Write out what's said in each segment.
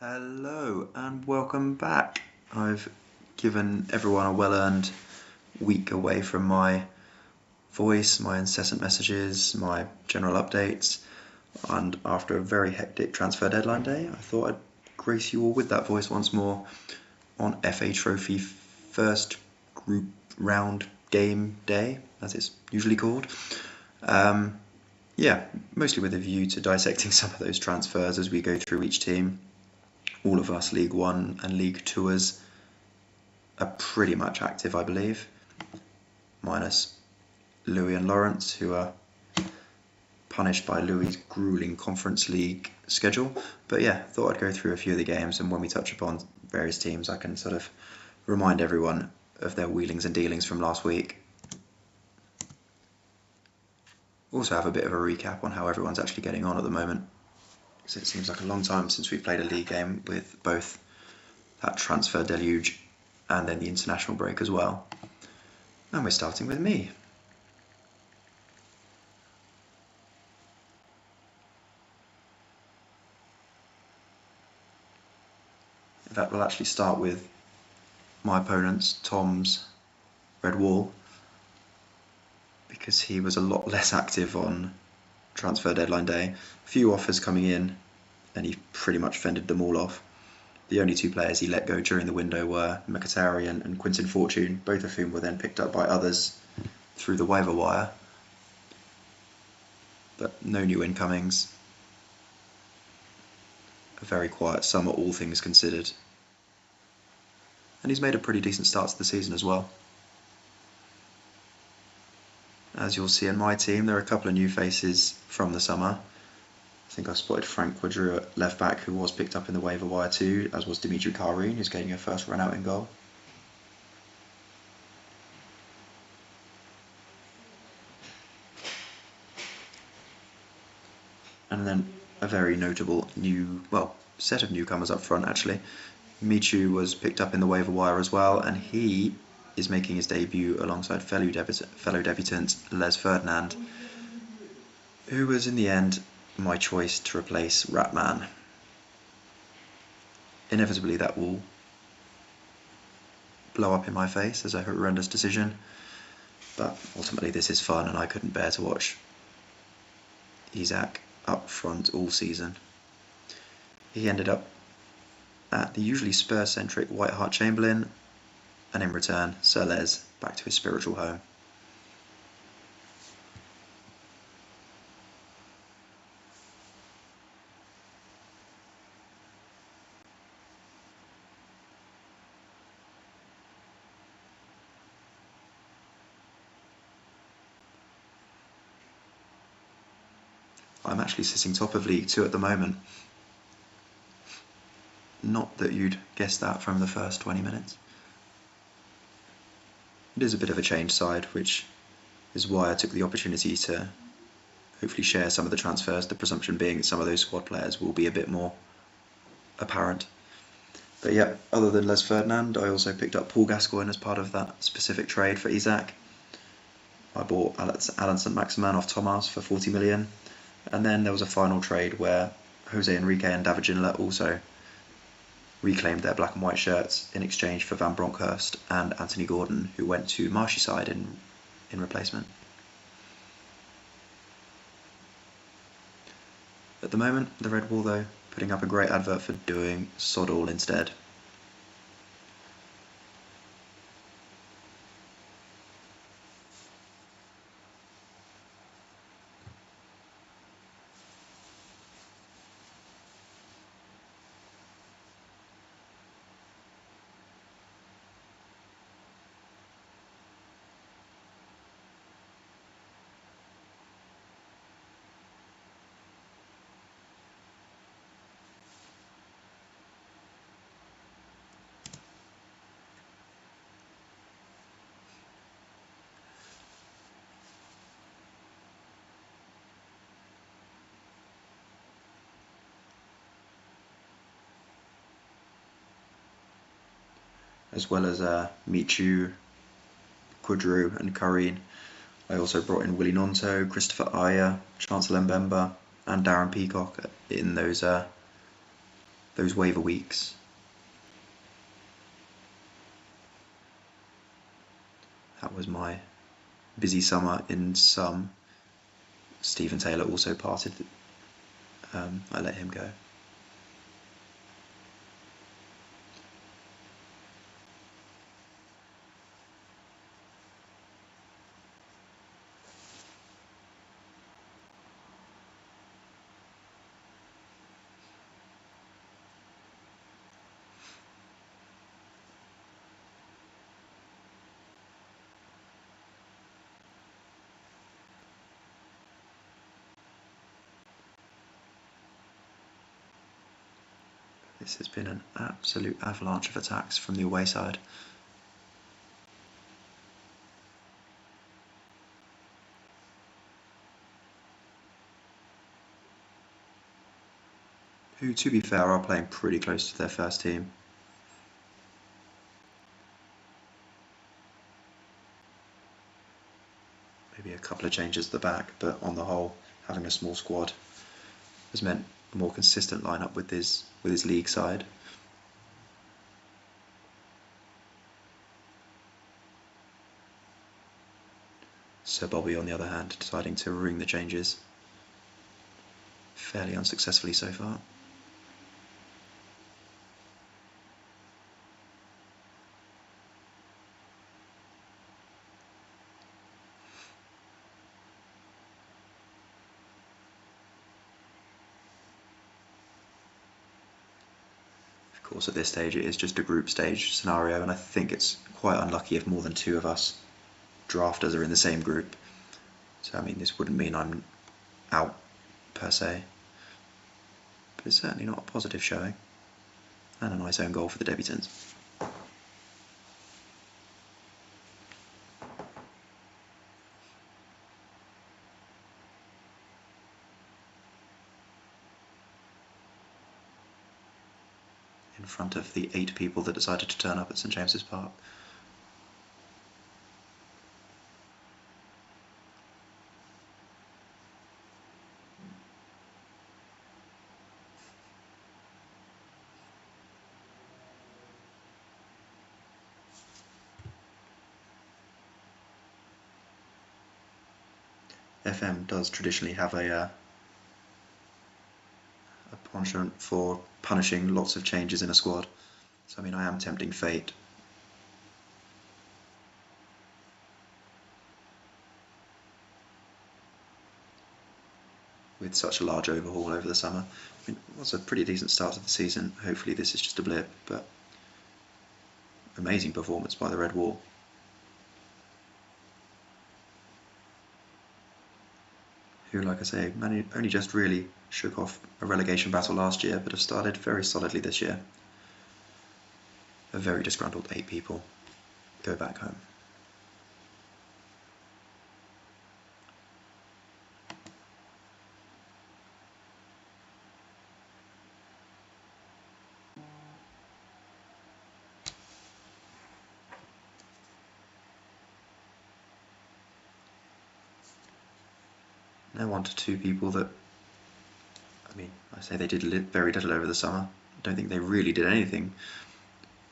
Hello and welcome back. I've given everyone a well-earned week away from my voice, my incessant messages, my general updates, and after a very hectic transfer deadline day, I thought I'd grace you all with that voice once more on FA Trophy first group round game day, as it's usually called. Mostly with a view to dissecting some of those transfers as we go through each team. All of us League One and League Tours are pretty much active, I believe, minus Louis and Lawrence, who are punished by Louis' grueling Conference League schedule. But yeah, thought I'd go through a few of the games, and when we touch upon various teams, I can sort of remind everyone of their wheelings and dealings from last week. Also have a bit of a recap on how everyone's actually getting on at the moment. So it seems like a long time since we played a league game with both that transfer deluge and then the international break as well. And we're starting with me. In fact, we'll actually start with my opponent's, Tom's Red Whall, because he was a lot less active on transfer deadline day. A few offers coming in and he pretty much fended them all off. The only two players he let go during the window were Mkhitaryan and Quinton Fortune, both of whom were then picked up by others through the waiver wire. But no new incomings. A very quiet summer, all things considered. And he's made a pretty decent start to the season as well. As you'll see in my team, there are a couple of new faces from the summer. I think I spotted Frank Quadru at left back, who was picked up in the waiver wire too, as was Dimitri Karine, who's getting a first run out in goal. And then a very notable set of newcomers up front actually. MATTch was picked up in the waiver wire as well, and he is making his debut alongside fellow debutant Les Ferdinand, who was in the end my choice to replace Ratman. Inevitably that will blow up in my face as a horrendous decision, but ultimately this is fun and I couldn't bear to watch Isak up front all season. He ended up at the usually Spurs-centric White Hart Chamberlain, and in return, Sir Les back to his spiritual home. I'm actually sitting top of League 2 at the moment. Not that you'd guess that from the first 20 minutes. It is a bit of a change side, which is why I took the opportunity to hopefully share some of the transfers, the presumption being that some of those squad players will be a bit more apparent. But yeah, other than Les Ferdinand, I also picked up Paul Gascoigne as part of that specific trade for Isak. I bought Alan St-Maximin off Thomarse for 40 million. And then there was a final trade where Jose Enrique and David Ginola also reclaimed their black and white shirts in exchange for Van Bronckhorst and Anthony Gordon, who went to Merseyside in replacement. At the moment, the Red Whall, though, putting up a great advert for doing sod all instead. As well as MATTch, Quadru and Karine. I also brought in Willie Nonto, Christopher Ayer, Chancellor Mbemba and Darren Peacock in those those waiver weeks. That was my busy summer in some. Stephen Taylor also parted. I let him go. This has been an absolute avalanche of attacks from the away side. Who, to be fair, are playing pretty close to their first team. Maybe a couple of changes at the back, but on the whole, having a small squad has meant a more consistent lineup with his league side. Sir Bobby, on the other hand, deciding to ring the changes fairly unsuccessfully so far. Of course, at this stage it is just a group stage scenario, and I think it's quite unlucky if more than two of us drafters are in the same group. So I mean, this wouldn't mean I'm out per se, but it's certainly not a positive showing, and a nice own goal for the debutants. In front of the 8 people that decided to turn up at St James's Park. FM does traditionally have a penchant for punishing lots of changes in a squad. So I mean, I am tempting fate. With such a large overhaul over the summer. I mean, it was a pretty decent start to the season. Hopefully this is just a blip, but amazing performance by the Red Whall. Who, like I say, only just really shook off a relegation battle last year, but have started very solidly this year. A very disgruntled 8 people go back home. Now on to 2 people that, I mean, I say they did very little over the summer. I don't think they really did anything.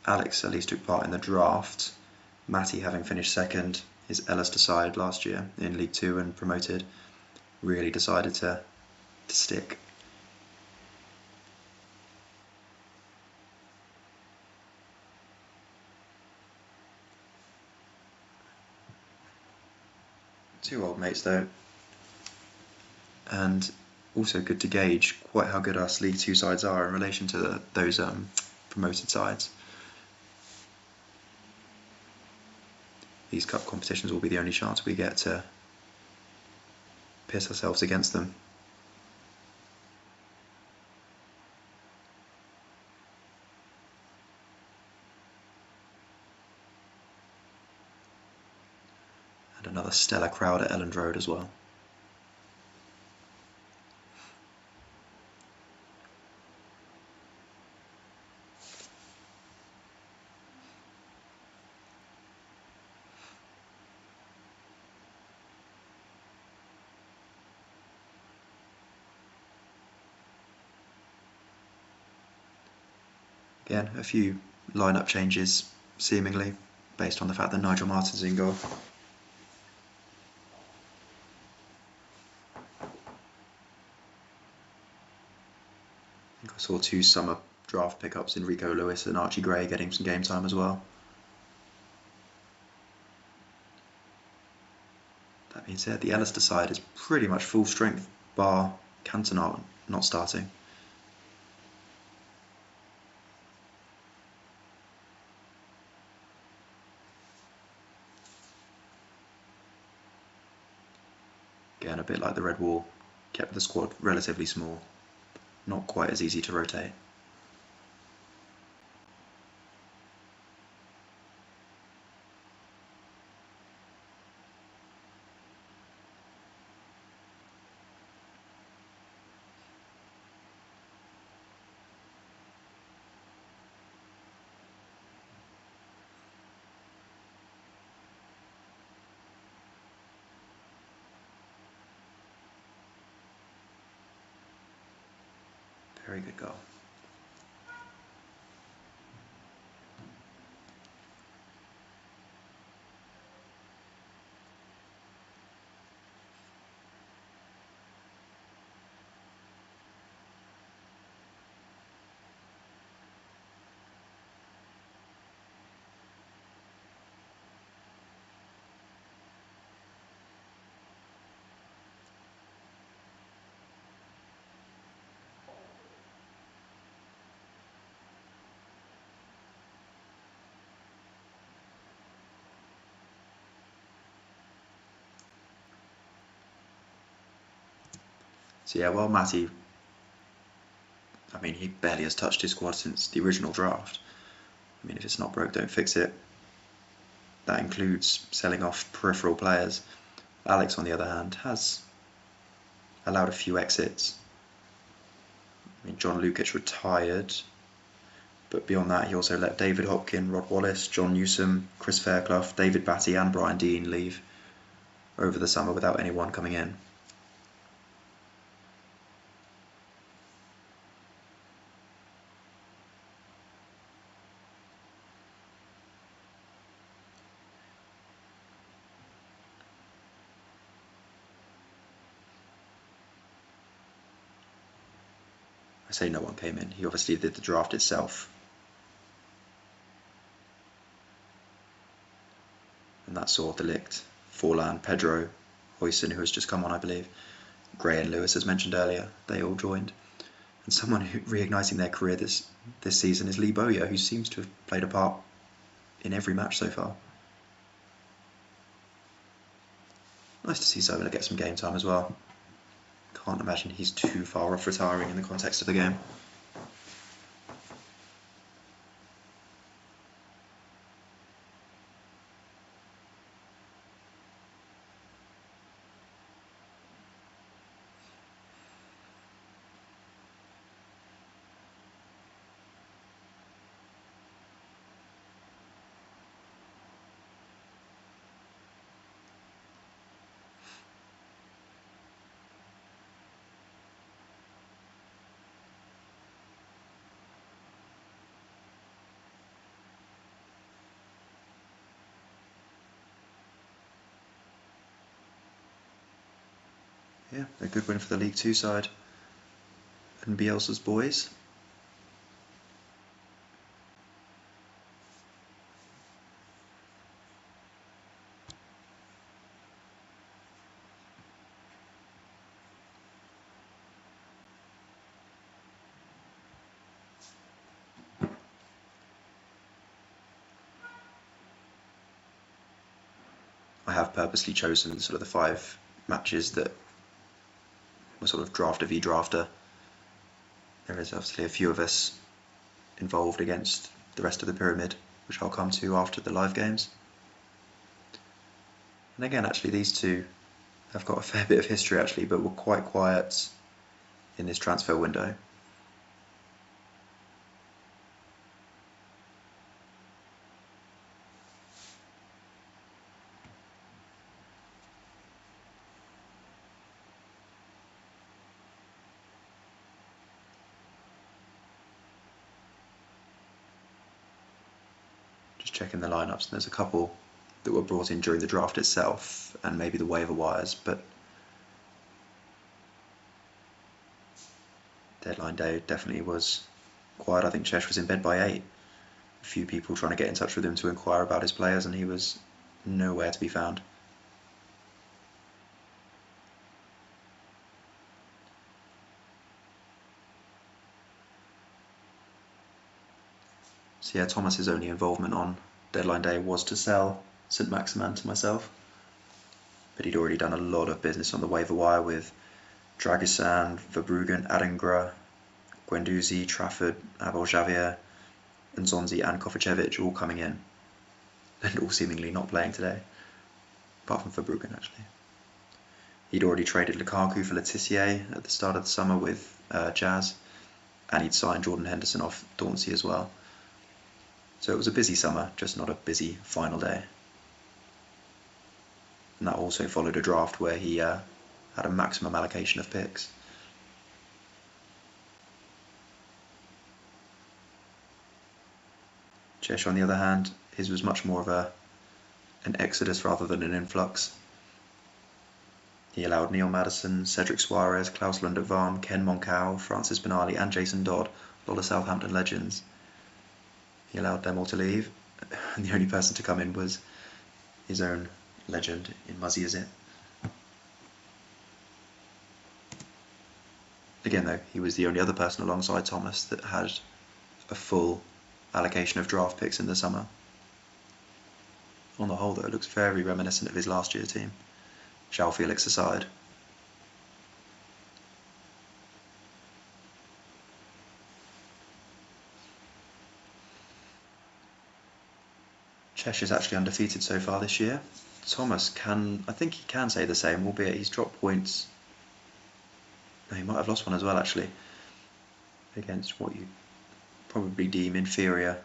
Alex at least took part in the draft. Matty, having finished second, his Ellister side last year in League 2 and promoted, really decided to stick. Two old mates though, and also good to gauge quite how good us League 2 sides are in relation to those promoted sides. These cup competitions will be the only chance we get to piss ourselves against them. And another stellar crowd at Elland Road as well. Again, a few line-up changes, seemingly, based on the fact that Nigel Martin's in goal. I think I saw 2 summer draft pickups in Rico Lewis and Archie Gray getting some game time as well. That being said, the Ellister side is pretty much full strength, bar Cantona not starting. Again, a bit like the Red Whall, kept the squad relatively small, not quite as easy to rotate. Very good goal. So yeah, well, Matty, I mean, he barely has touched his squad since the original draft. I mean, if it's not broke, don't fix it. That includes selling off peripheral players. Alex, on the other hand, has allowed a few exits. I mean, John Lukic retired, but beyond that, he also let David Hopkin, Rod Wallace, John Newsom, Chris Fairclough, David Batty and Brian Deane leave over the summer without anyone coming in. I say no one came in. He obviously did the draft itself. And that saw De Ligt, Forlan, Pedro, Hoyson, who has just come on, I believe, Gray and Lewis, as mentioned earlier, they all joined. And someone who reigniting their career this season is Lee Bowyer, who seems to have played a part in every match so far. Nice to see Zola get some game time as well. Can't imagine he's too far off retiring in the context of the game. Yeah, a good win for the League Two side and Bielsa's boys. I have purposely chosen sort of the 5 matches that were sort of drafter v drafter. There is obviously a few of us involved against the rest of the pyramid, which I'll come to after the live games. And again, actually, these two have got a fair bit of history actually, but were quite quiet in this transfer window. checking the lineups, and there's a couple that were brought in during the draft itself and maybe the waiver wires, but deadline day definitely was quiet. I think Chesh was in bed by 8. A few people trying to get in touch with him to inquire about his players, and he was nowhere to be found. So yeah, Thomas's only involvement on deadline day was to sell St Maximin to myself, but he'd already done a lot of business on the waiver wire with Dragisan, Verbruggen, Adingra, Guendouzi, Trafford, Abel Javier, and Zonzi and Kovacevic all coming in, and all seemingly not playing today, apart from Verbruggen actually. He'd already traded Lukaku for Letitia at the start of the summer with Jazz, and he'd signed Jordan Henderson off Dauncey as well. So it was a busy summer, just not a busy final day. And that also followed a draft where he had a maximum allocation of picks. Chesh, on the other hand, his was much more of an exodus rather than an influx. He allowed Neil Maddison, Cedric Suarez, Klaus Lundevang, Ken Moncau, Francis Benali and Jason Dodd, a lot of Southampton legends. He allowed them all to leave, and the only person to come in was his own legend in Muzzy Is It. Again though, he was the only other person alongside Thomas that had a full allocation of draft picks in the summer. On the whole though, it looks very reminiscent of his last year team, João Felix aside. Chesh is actually undefeated so far this year. Thomas I think he can say the same, albeit he's dropped points. No, he might have lost one as well actually, against what you probably deem inferior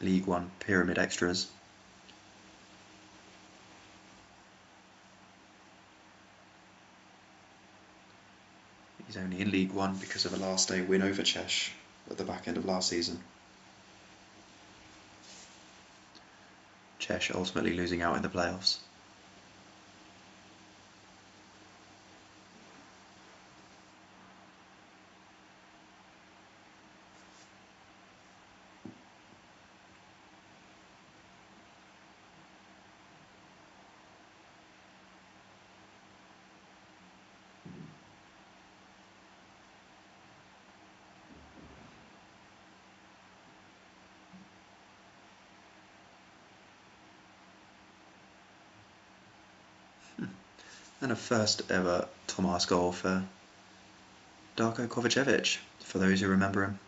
League One pyramid extras. He's only in League One because of a last day win over Chesh at the back end of last season. Chesh ultimately losing out in the playoffs. And a first ever Thomarse goal for Darko Kovacevic, for those who remember him.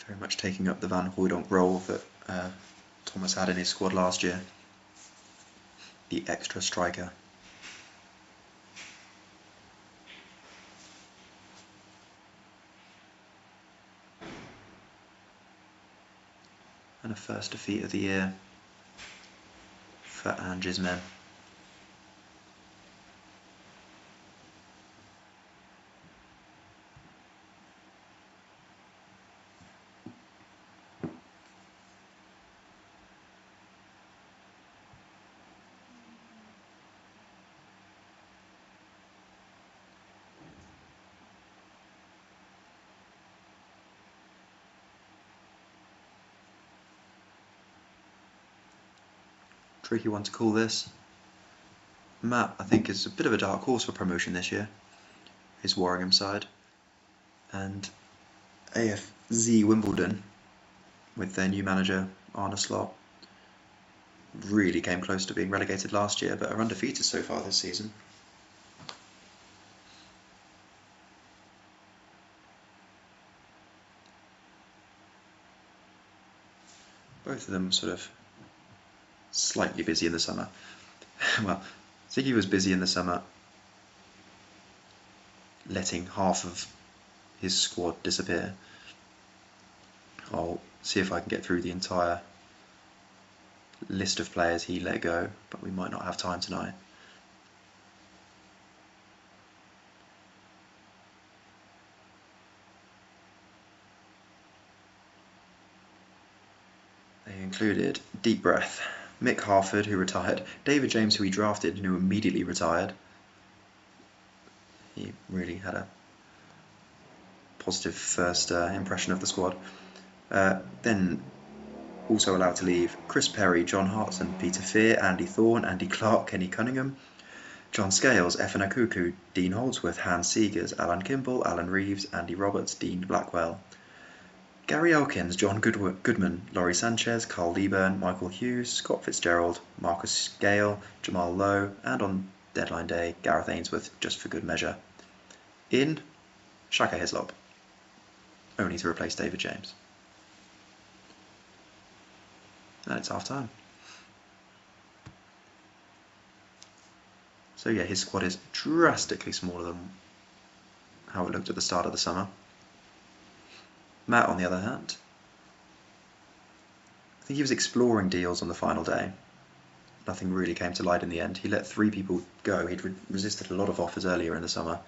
Very much taking up the Van Hooijdonk role that Thomas had in his squad last year. The extra striker. And a first defeat of the year for Ange's men. Tricky one to call this. Matt, I think, is a bit of a dark horse for promotion this year. His Warringham side. And AFZ Wimbledon, with their new manager, Arne Slot, really came close to being relegated last year, but are undefeated so far this season. Both of them sort of slightly busy in the summer. Well, Ziggy was busy in the summer, letting half of his squad disappear. I'll see if I can get through the entire list of players he let go, but we might not have time tonight. included Deep Breath, Mick Harford, who retired, David James, who he drafted and who immediately retired. He really had a positive first impression of the squad. Then also allowed to leave Chris Perry, John Hartson, Peter Fear, Andy Thorne, Andy Clark, Kenny Cunningham, John Scales, Efan Akuku, Dean Holdsworth, Hans Seegers, Alan Kimball, Alan Reeves, Andy Roberts, Dean Blackwell, Gary Elkins, John Goodman, Laurie Sanchez, Carl Lieburn, Michael Hughes, Scott Fitzgerald, Marcus Gale, Jamal Lowe, and on deadline day, Gareth Ainsworth, just for good measure. In, Shaka Hislop, only to replace David James. And it's half time. So yeah, his squad is drastically smaller than how it looked at the start of the summer. Matt, on the other hand, I think he was exploring deals on the final day. Nothing really came to light in the end. He let 3 people go. He'd resisted a lot of offers earlier in the summer,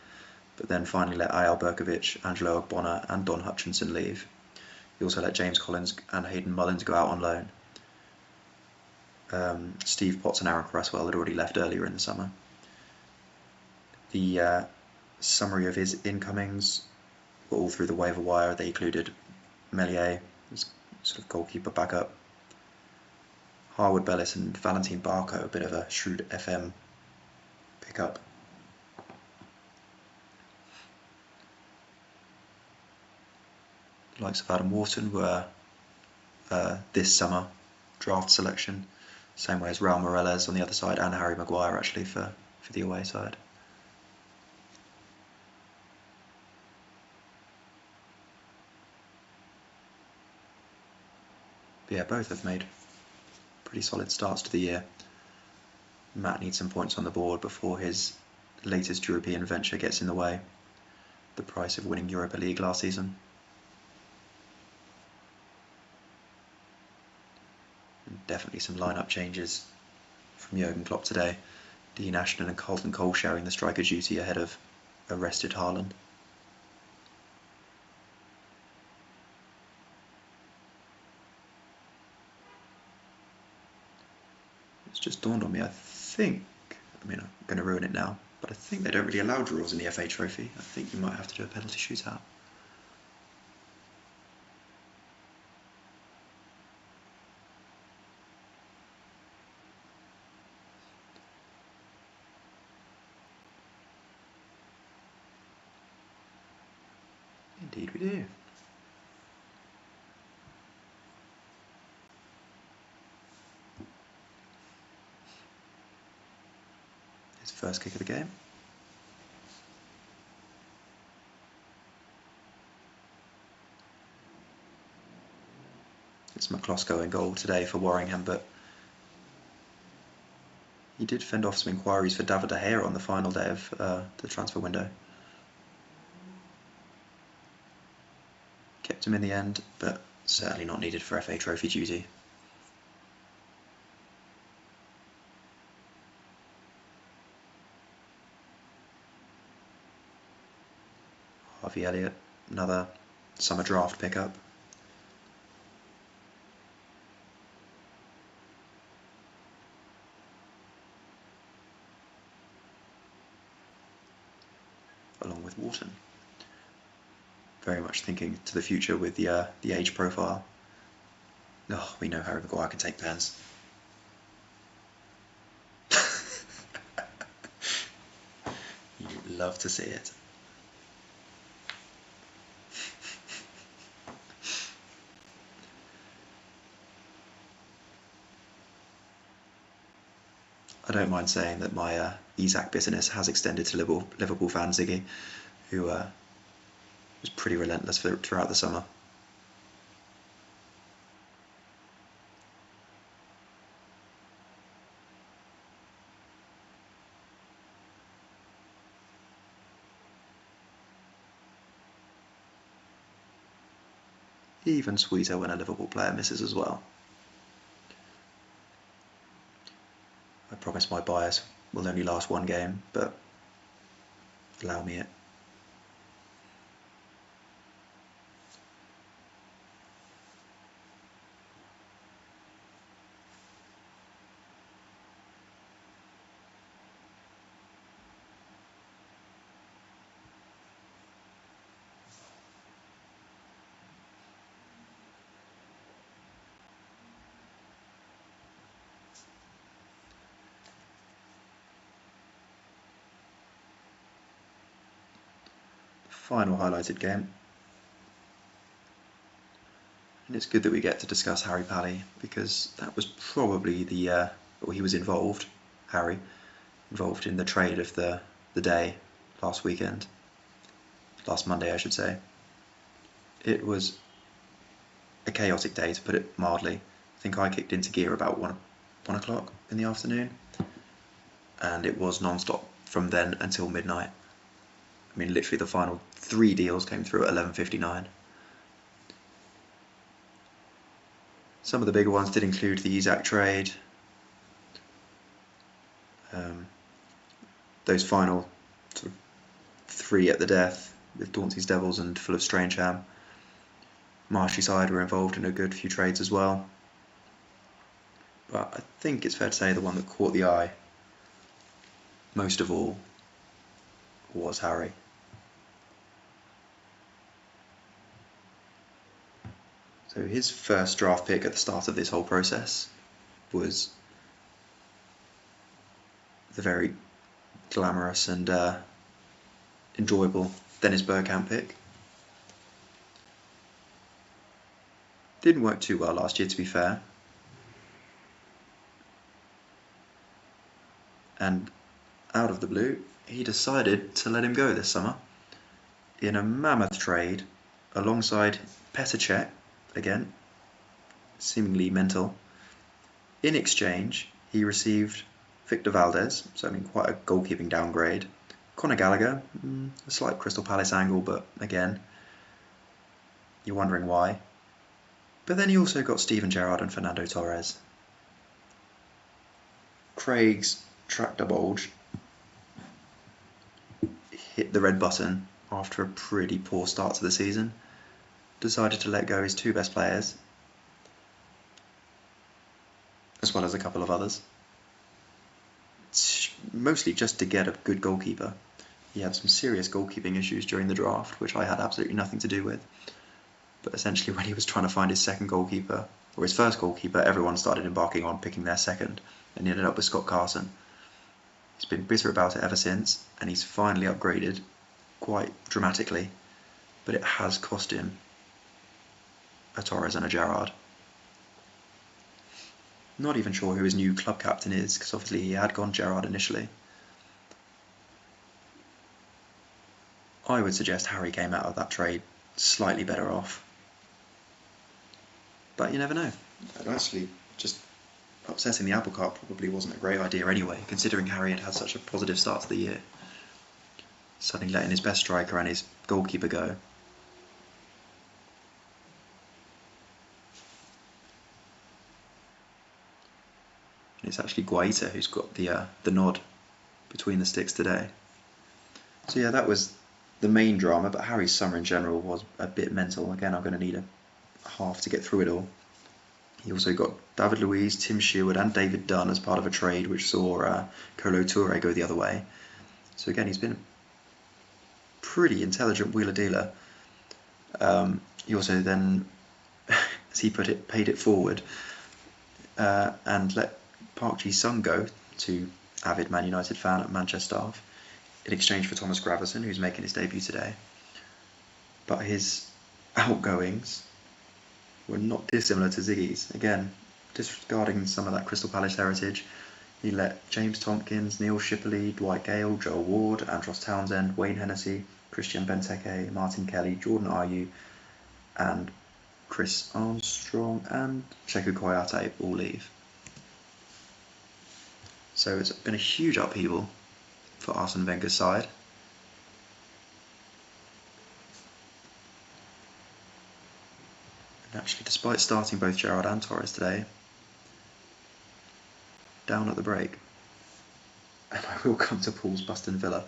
but then finally let Ayal Berkovic, Angelo Ogbonna and Don Hutchinson leave. He also let James Collins and Hayden Mullins go out on loan. Steve Potts and Aaron Cresswell had already left earlier in the summer. The summary of his incomings were all through the waiver wire. They included Melier, as sort of goalkeeper backup, Harwood Bellis and Valentin Barco, a bit of a shrewd FM pickup. The likes of Adam Wharton were this summer draft selection, same way as Raul Morales on the other side, and Harry Maguire actually for the away side. But yeah, both have made pretty solid starts to the year. Matt needs some points on the board before his latest European venture gets in the way. The price of winning Europa League last season. And definitely some lineup changes from Jurgen Klopp today. Dean Ashton and Carlton Cole sharing the striker duty ahead of a rested Haaland. It's just dawned on me, I'm going to ruin it now, but I think they don't really allow draws in the FA Trophy. I think you might have to do a penalty shootout. Indeed we do. His first kick of the game. It's McCloskey in goal today for Warringham, but he did fend off some inquiries for David De Gea on the final day of the transfer window. Kept him in the end, but certainly not needed for FA Trophy duty. Harvey Elliott, another summer draft pickup. Along with Wharton. Very much thinking to the future with the age profile. Oh, we know Harry Maguire can take pens. You'd love to see it. I don't mind saying that my Isaac bitterness has extended to Liverpool fan Ziggy, who was pretty relentless throughout the summer. Even sweeter when a Liverpool player misses as well. I promise my bias will only last one game, but allow me it. final highlighted game. And it's good that we get to discuss Harry Pally, because that was probably the, he was involved, Harry, involved in the trade of the day last Monday I should say. It was a chaotic day, to put it mildly. I think I kicked into gear about 1 o'clock in the afternoon, and it was non-stop from then until midnight. I mean, literally the final 3 deals came through at 11:59. Some of the bigger ones did include the Isak trade. Those final sort of 3 at the death with Dauncey's Devils and FullofStrangeham. Merseyside were involved in a good few trades as well. But I think it's fair to say the one that caught the eye most of all was Harry. So his first draft pick at the start of this whole process was the very glamorous and enjoyable Dennis Bergkamp pick. Didn't work too well last year, to be fair. And out of the blue, he decided to let him go this summer in a mammoth trade alongside MATTch, again, seemingly mental. In exchange, he received Victor Valdez, so I mean quite a goalkeeping downgrade. Conor Gallagher, a slight Crystal Palace angle, but again, you're wondering why. But then he also got Steven Gerrard and Fernando Torres. Craig's tractor Bolge hit the red button after a pretty poor start to the season. Decided to let go his 2 best players, as well as a couple of others. Mostly just to get a good goalkeeper. He had some serious goalkeeping issues during the draft, which I had absolutely nothing to do with. But essentially when he was trying to find his second goalkeeper, or his first goalkeeper, everyone started embarking on picking their second, and he ended up with Scott Carson. He's been bitter about it ever since, and he's finally upgraded quite dramatically, but it has cost him a Torres and a Gerrard. Not even sure who his new club captain is, because obviously he had gone Gerrard initially. I would suggest Harry came out of that trade slightly better off. But you never know. Actually, just upsetting the apple cart probably wasn't a great idea anyway, considering Harry had had such a positive start to the year. Suddenly letting his best striker and his goalkeeper go. And it's actually Guaita who's got the nod between the sticks today. So yeah, that was the main drama, but Harry's summer in general was a bit mental. Again, I'm going to need a half to get through it all. He also got David Luiz, Tim Sherwood and David Dunn as part of a trade which saw Kolo Toure go the other way. So again, he's been a pretty intelligent wheeler-dealer. He also then, as he put it, paid it forward and let Park Ji-sung go, to avid Man United fan at Manchester staff, in exchange for Thomas Gravesen, who's making his debut today. But his outgoings were not dissimilar to Ziggy's. Again, disregarding some of that Crystal Palace heritage, he let James Tompkins, Neil Shipley, Dwight Gale, Joel Ward, Andros Townsend, Wayne Hennessy, Christian Benteke, Martin Kelly, Jordan Ayew, and Chris Armstrong and Cheku Koyate all leave. So it's been a huge upheaval for Arsene Wenger's side. And actually, despite starting both Gerrard and Torres today, down at the break. And I will come to Paul's Bustin Villa,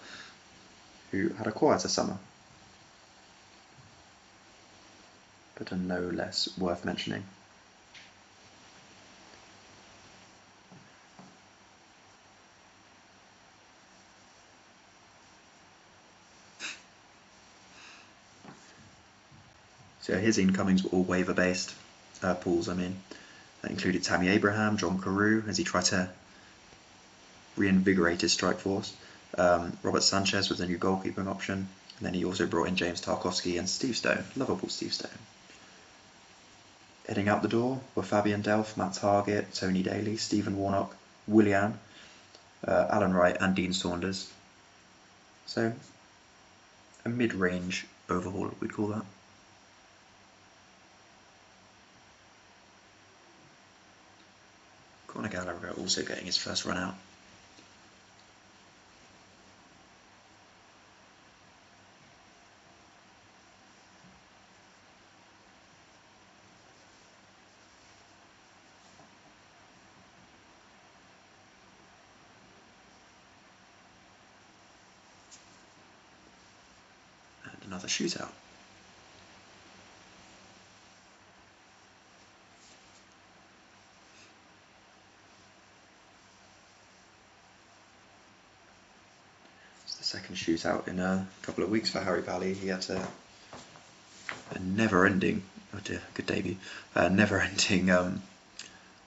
who had a quieter summer, but are no less worth mentioning. So his incomings were all waiver-based, Paul's I mean. That included Tammy Abraham, John Carew, as he tried to reinvigorate his strike force. Robert Sanchez was a new goalkeeping option. And then he also brought in James Tarkowski and Steve Stone, lovable Steve Stone. Heading out the door were Fabian Delph, Matt Targett, Tony Daly, Stephen Warnock, Willian, Alan Wright and Dean Saunders. So a mid-range overhaul, we'd call that. Conor Gallagher also getting his first run out. And another shootout. Second shootout in a couple of weeks for Harry Valley. He had a never-ending, oh dear, good debut, never-ending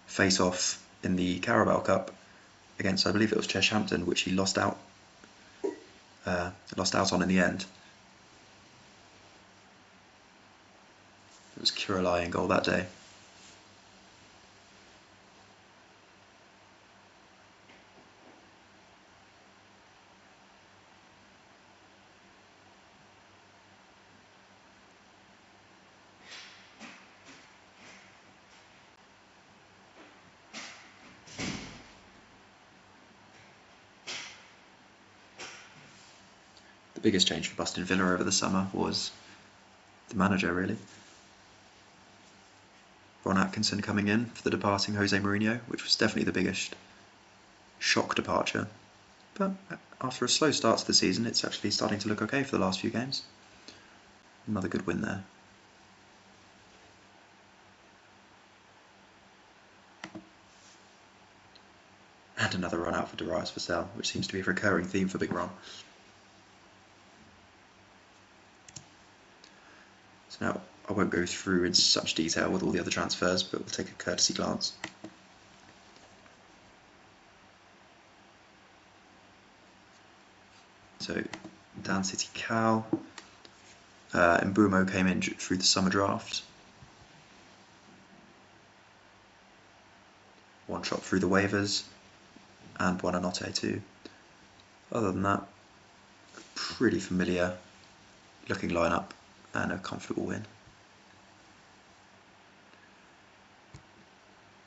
face-off in the Carabao Cup against, I believe it was Cheshampton, which he lost out on in the end. It was Kiralai in goal that day. The biggest change for Bustin Villa over the summer was the manager, really. Ron Atkinson coming in for the departing Jose Mourinho, which was definitely the biggest shock departure. But after a slow start to the season, it's actually starting to look okay for the last few games. Another good win there. And another run out for Darius Vassell, which seems to be a recurring theme for Big Ron. So now, I won't go through in such detail with all the other transfers, but we'll take a courtesy glance. So, Dan City Cal, Mbumo came in through the summer draft. One shot through the waivers, and Buonanotte too. Other than that, pretty familiar looking lineup and a comfortable win.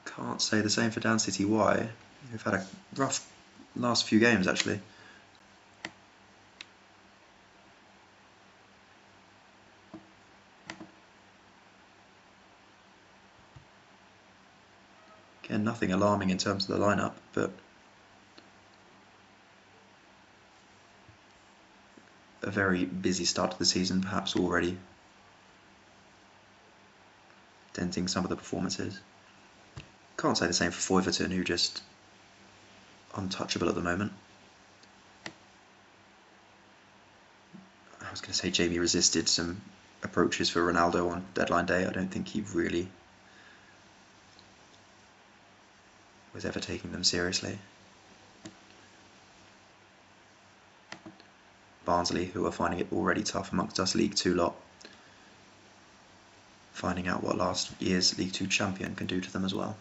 Can't say the same for Dan City Y. We've had a rough last few games actually. Again, nothing alarming in terms of the lineup, but a very busy start to the season, perhaps already denting some of the performances. Can't say the same for Foyverton, who just untouchable at the moment. I was going to say Jamie resisted some approaches for Ronaldo on deadline day. I don't think he really was ever taking them seriously. Barnsley, who are finding it already tough amongst us League 2 lot, finding out what last year's League 2 champion can do to them as well.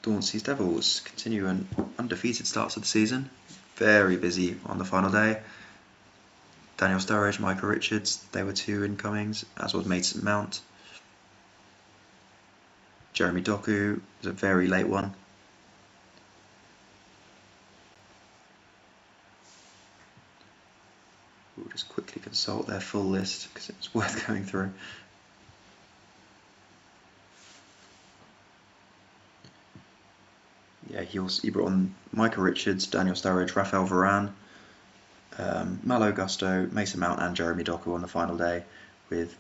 Dauncey's Devils continue an undefeated start to the season. Very busy on the final day. Daniel Sturridge, Micah Richards, they were two incomings, as was Mason Mount. Jeremy Doku was a very late one. We'll just quickly consult their full list because it's worth going through. Yeah, he brought on Micah Richards, Daniel Sturridge, Raphael Varane, Malo Gusto, Mason Mount and Jeremy Doku on the final day, with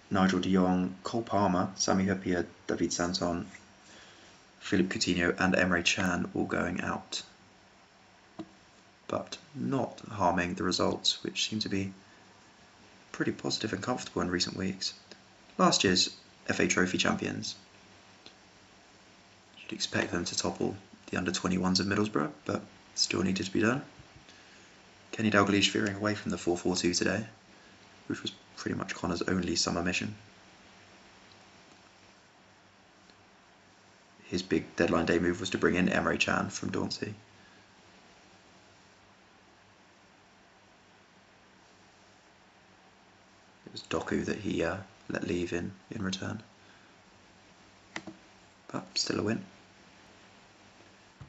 Nigel de Jong, Cole Palmer, Sami Hyypiä, David Santon, Philippe Coutinho and Emre Can all going out. But not harming the results, which seem to be pretty positive and comfortable in recent weeks. Last year's FA Trophy champions. You'd expect them to topple the under-21s of Middlesbrough, but still needed to be done. Kenny Dalglish veering away from the 4-4-2 today, which was pretty much Connor's only summer mission. His big deadline day move was to bring in Emre Can from Dauncey. It was Doku that he let leave in return. But still a win.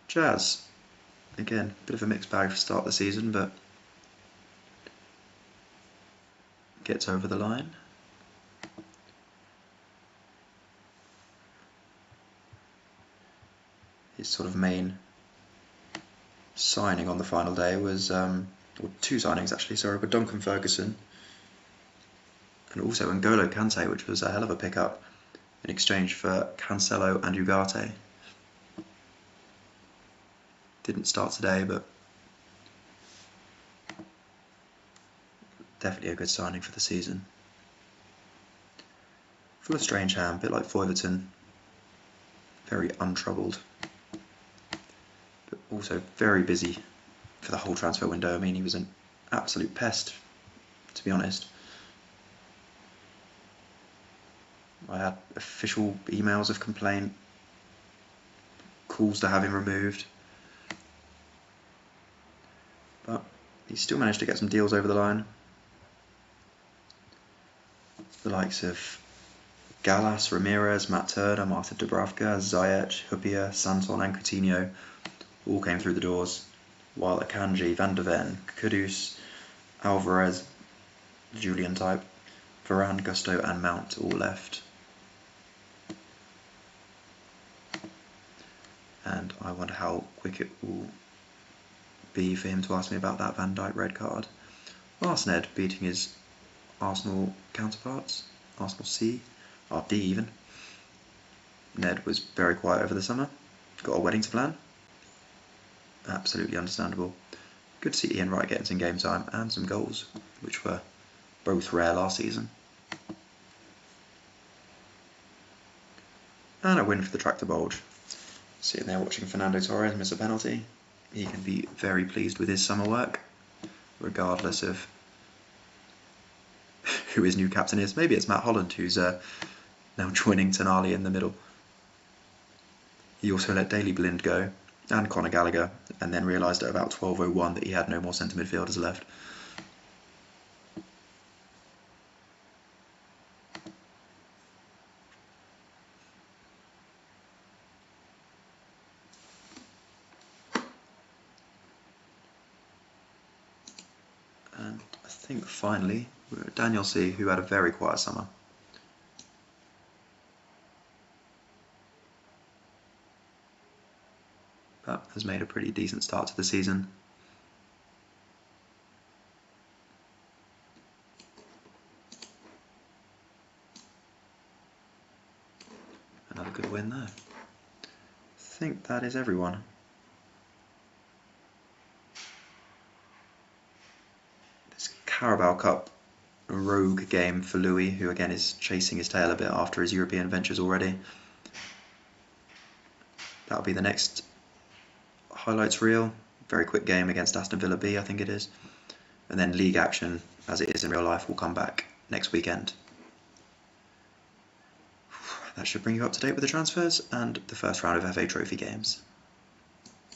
Jazz. Again, bit of a mixed bag to start the season, but gets over the line. His sort of main signing on the final day was, or two signings actually, sorry, but Duncan Ferguson and also N'Golo Kante, which was a hell of a pickup in exchange for Cancelo and Ugarte. Didn't start today, but definitely a good signing for the season. FullofStrangeham, a bit like Foyverton, very untroubled, but also very busy for the whole transfer window. I mean, he was an absolute pest, to be honest. I had official emails of complaint, calls to have him removed, but he still managed to get some deals over the line. The likes of Gallas, Ramirez, Matt Turner, Martin Dubravka, Ziyech, Hupia, Santon and Coutinho all came through the doors, while Akanji, Van der Ven, Kudus, Alvarez, Julian type, Varane, Gusto and Mount all left. And I wonder how quick it will be for him to ask me about that Van Dijk red card. Arsened beating his Arsenal counterparts, Arsenal C, or D even. Ned was very quiet over the summer, got a wedding to plan. Absolutely understandable. Good to see Ian Wright getting some game time and some goals, which were both rare last season. And a win for the Tractor Bolge. Sitting there watching Fernando Torres miss a penalty. He can be very pleased with his summer work, regardless of who his new captain is. Maybe it's Matt Holland, who's now joining Tonali in the middle. He also let Daley Blind go, and Conor Gallagher, and then realised at about 12:01 that he had no more centre midfielders left. And I think finally we're at Danielsea, who had a very quiet summer. But has made a pretty decent start to the season. Another good win there. I think that is everyone. This Carabao Cup rogue game for Louis, who again is chasing his tail a bit after his European ventures already. That'll be the next highlights reel. Very quick game against Aston Villa B, I think it is. And then league action, as it is in real life, will come back next weekend. That should bring you up to date with the transfers and the first round of FA Trophy games.